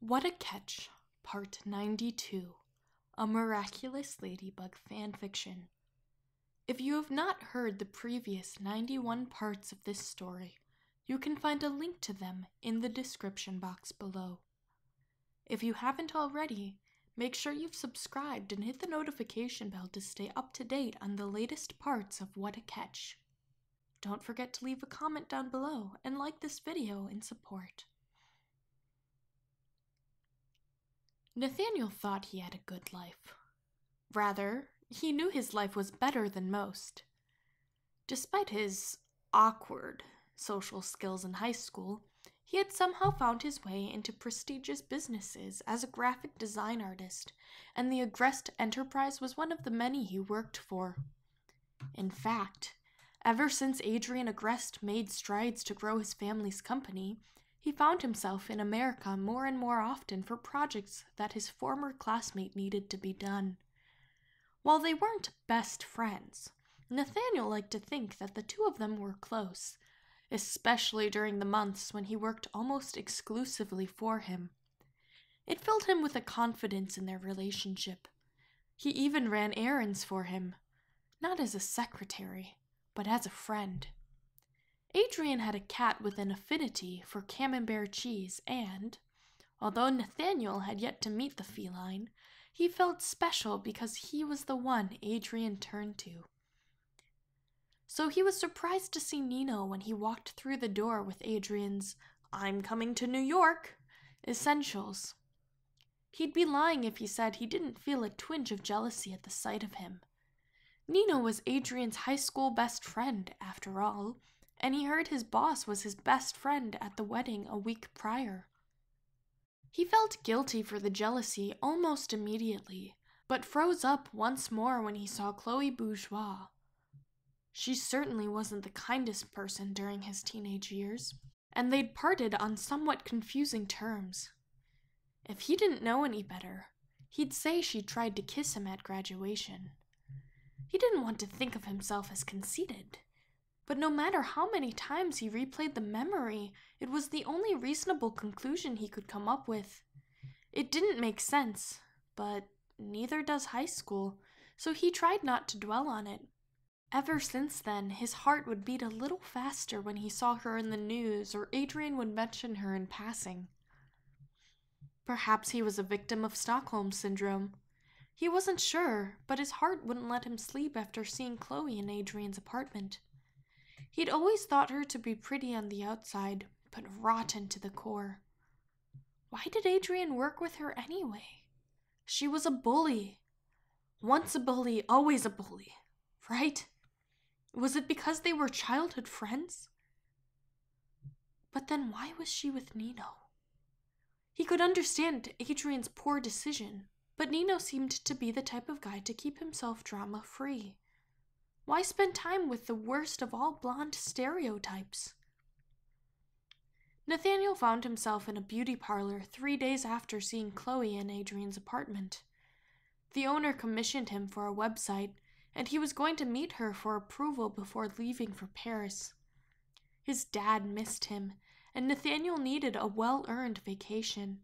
What a Catch, Part 92, a Miraculous Ladybug Fanfiction. If you have not heard the previous 91 parts of this story, you can find a link to them in the description box below. If you haven't already, make sure you've subscribed and hit the notification bell to stay up to date on the latest parts of What a Catch. Don't forget to leave a comment down below and like this video in support. Nathaniel thought he had a good life. Rather, he knew his life was better than most. Despite his awkward social skills in high school, he had somehow found his way into prestigious businesses as a graphic design artist, and the Agrest enterprise was one of the many he worked for. In fact, ever since Adrian Agrest made strides to grow his family's company, he found himself in America more and more often for projects that his former classmate needed to be done. While they weren't best friends, Nathaniel liked to think that the two of them were close, especially during the months when he worked almost exclusively for him. It filled him with a confidence in their relationship. He even ran errands for him, not as a secretary, but as a friend. Adrian had a cat with an affinity for camembert cheese and, although Nathaniel had yet to meet the feline, he felt special because he was the one Adrian turned to. So he was surprised to see Nino when he walked through the door with Adrian's "I'm coming to New York" essentials. He'd be lying if he said he didn't feel a twinge of jealousy at the sight of him. Nino was Adrian's high school best friend, after all, and he heard his boss was his best friend at the wedding a week prior. He felt guilty for the jealousy almost immediately, but froze up once more when he saw Chloe Bourgeois. She certainly wasn't the kindest person during his teenage years, and they'd parted on somewhat confusing terms. If he didn't know any better, he'd say she tried to kiss him at graduation. He didn't want to think of himself as conceited, but no matter how many times he replayed the memory, it was the only reasonable conclusion he could come up with. It didn't make sense, but neither does high school, so he tried not to dwell on it. Ever since then, his heart would beat a little faster when he saw her in the news or Adrian would mention her in passing. Perhaps he was a victim of Stockholm Syndrome. He wasn't sure, but his heart wouldn't let him sleep after seeing Chloe in Adrian's apartment. He'd always thought her to be pretty on the outside, but rotten to the core. Why did Adrian work with her anyway? She was a bully. Once a bully, always a bully, right? Was it because they were childhood friends? But then why was she with Nino? He could understand Adrian's poor decision, but Nino seemed to be the type of guy to keep himself drama-free. Why spend time with the worst of all blonde stereotypes? Nathaniel found himself in a beauty parlor 3 days after seeing Chloe in Adrian's apartment. The owner commissioned him for a website, and he was going to meet her for approval before leaving for Paris. His dad missed him, and Nathaniel needed a well-earned vacation.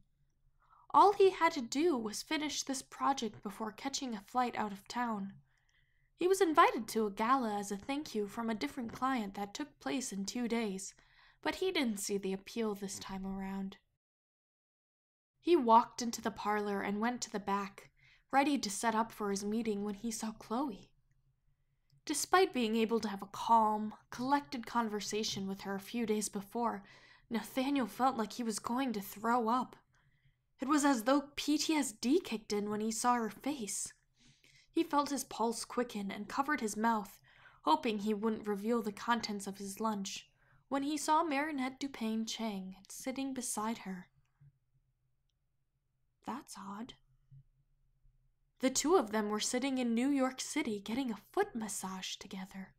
All he had to do was finish this project before catching a flight out of town. He was invited to a gala as a thank you from a different client that took place in 2 days, but he didn't see the appeal this time around. He walked into the parlor and went to the back, ready to set up for his meeting when he saw Chloe. Despite being able to have a calm, collected conversation with her a few days before, Nathaniel felt like he was going to throw up. It was as though PTSD kicked in when he saw her face. He felt his pulse quicken and covered his mouth, hoping he wouldn't reveal the contents of his lunch, when he saw Marinette Dupain Chang sitting beside her. That's odd. The two of them were sitting in New York City getting a foot massage together.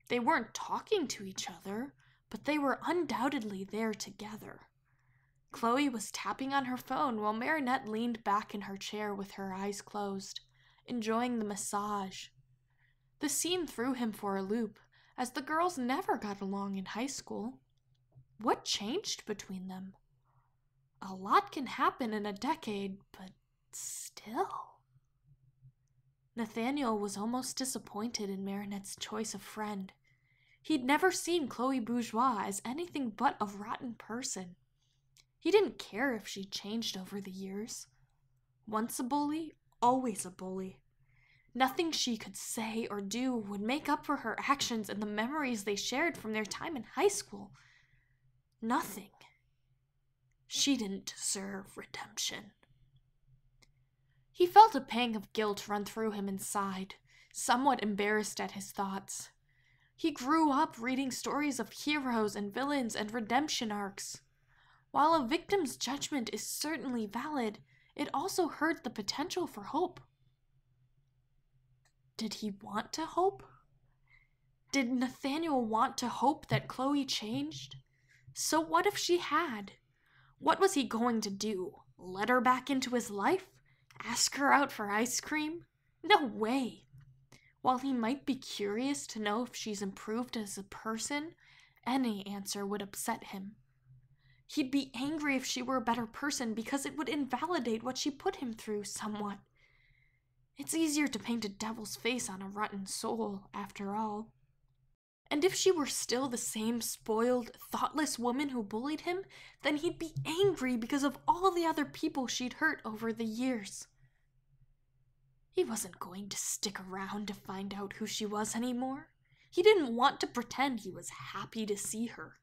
They weren't talking to each other, but they were undoubtedly there together. Chloe was tapping on her phone while Marinette leaned back in her chair with her eyes closed, enjoying the massage. The scene threw him for a loop, as the girls never got along in high school. What changed between them? A lot can happen in a decade, but still. Nathaniel was almost disappointed in Marinette's choice of friend. He'd never seen Chloe Bourgeois as anything but a rotten person. He didn't care if she changed over the years. Once a bully, always a bully. Nothing she could say or do would make up for her actions and the memories they shared from their time in high school. Nothing. She didn't deserve redemption. He felt a pang of guilt run through him inside, somewhat embarrassed at his thoughts. He grew up reading stories of heroes and villains and redemption arcs. While a victim's judgment is certainly valid, it also hurt the potential for hope. Did he want to hope? Did Nathaniel want to hope that Chloe changed? So what if she had? What was he going to do? Let her back into his life? Ask her out for ice cream? No way. While he might be curious to know if she's improved as a person, any answer would upset him. He'd be angry if she were a better person because it would invalidate what she put him through somewhat. It's easier to paint a devil's face on a rotten soul, after all. And if she were still the same spoiled, thoughtless woman who bullied him, then he'd be angry because of all the other people she'd hurt over the years. He wasn't going to stick around to find out who she was anymore. He didn't want to pretend he was happy to see her,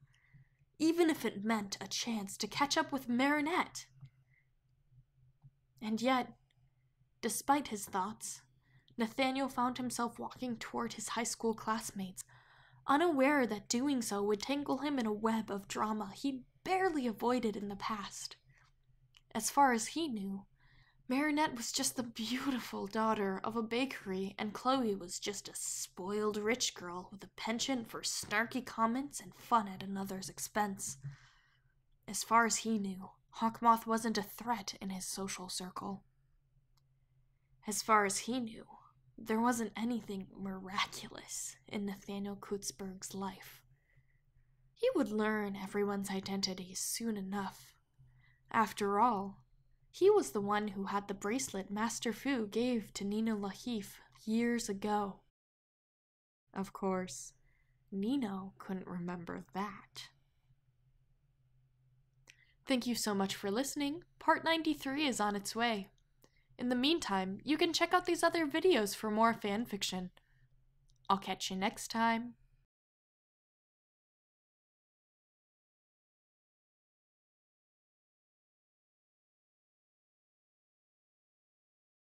even if it meant a chance to catch up with Marinette. And yet, despite his thoughts, Nathaniel found himself walking toward his high school classmates, unaware that doing so would tangle him in a web of drama he'd barely avoided in the past. As far as he knew, Marinette was just the beautiful daughter of a bakery, and Chloe was just a spoiled rich girl with a penchant for snarky comments and fun at another's expense. As far as he knew, Hawkmoth wasn't a threat in his social circle. As far as he knew, there wasn't anything miraculous in Nathaniel Kutzberg's life. He would learn everyone's identity soon enough. After all, he was the one who had the bracelet Master Fu gave to Nino Lahif years ago. Of course, Nino couldn't remember that. Thank you so much for listening. Part 93 is on its way. In the meantime, you can check out these other videos for more fanfiction. I'll catch you next time.